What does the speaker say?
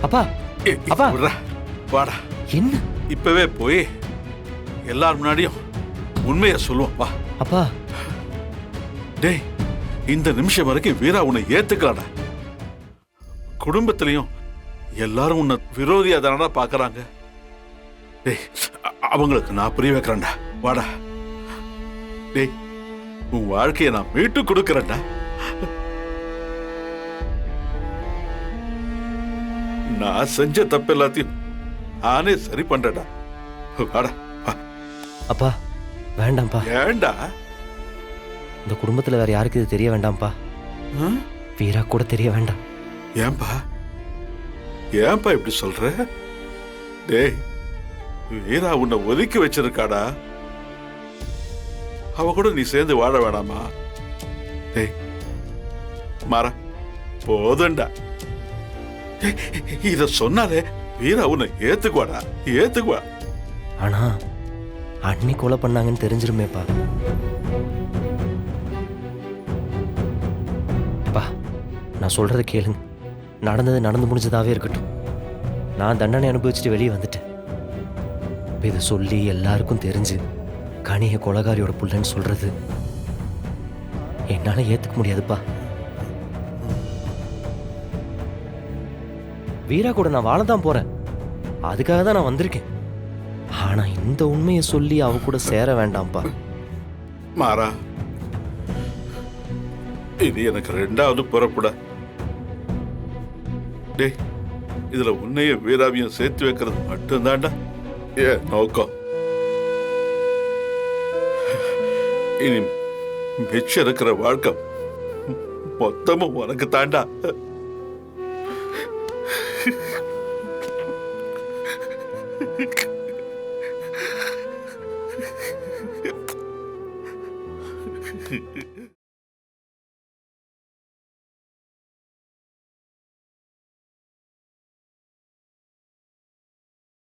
அப்பா அப்பா விட்றா, வாடா. என்ன இப்பவே போய் எல்லார் முன்னாடியும் உண்மையை சொல்லுவோம் வா. அப்பா? டேய், இந்த நிமிஷம் வரைக்கும் வீரா உன்னை ஏத்துக்கலாடா. குடும்பத்திலையும் எல்லாரும் உன்னை விரோதியா தானடா பாக்குறாங்க. டேய், அவங்களுக்கு நான் புரிய வைக்கிறேன்டா. வாடா. டேய், உன் வாழ்க்கையை நான் மீட்டு கொடுக்கறேன்டா. நான் செஞ்ச தப்பு எல்லாத்தையும் நானே சரி பண்றேன்டா. வாடா வா. அப்பா வேண்டாம்ப்பா. ஏண்டா? இந்த குடும்பத்துல வேற யாருக்கு இது தெரிய வேண்டாம்ப்பா. வீரா கூட தெரிய வேண்டாம். ஏன்பா ஏன்பா இப்படி சொல்ற? டேய், வீரா உன்னை ஒதுக்கி வச்சிருக்காடா. அவ கூட நீ சேர்ந்து வாழ வேணாமா? டேய் மாறா, போதுண்டா. இத சொன்னாலே வீரா உன்னை ஏத்துக்குவாடா, ஏத்துக்குவா. ஆனா அண்ணி கொலை பண்ணாங்கன்னு தெரிஞ்சிருமேப்பா. பா, நான் சொல்றத கேளுங்க. நடந்தது நடந்து முடிஞ்சதாவே இருக்கட்டும். நான் தண்டனை அனுபவிச்சுட்டு வெளியே வந்துட்டேன். இப்ப இதை சொல்லி எல்லாருக்கும் தெரிஞ்சு கனிய கொலகாரியோட புள்ளன்னு சொல்றது என்னால ஏத்துக்க முடியாதுப்பா. வீரா கூட நான் வாழதான் போறேன். அதுக்காக தான் நான் வந்திருக்கேன். ஆனா இந்த உண்மையை சொல்லி அவ கூட சேர வேண்டாம்ப்பா. மாறா, இது எனக்கு ரெண்டாவது புறப்பட. டேய், இதுல உன்னைய வீராவையும் சேர்த்து வைக்கிறது மட்டும்தான்டா ஏன் நோக்கம். இனி மிச்சம் இருக்கிற வாழ்க்கை மொத்தமும் உனக்கு தாண்டா.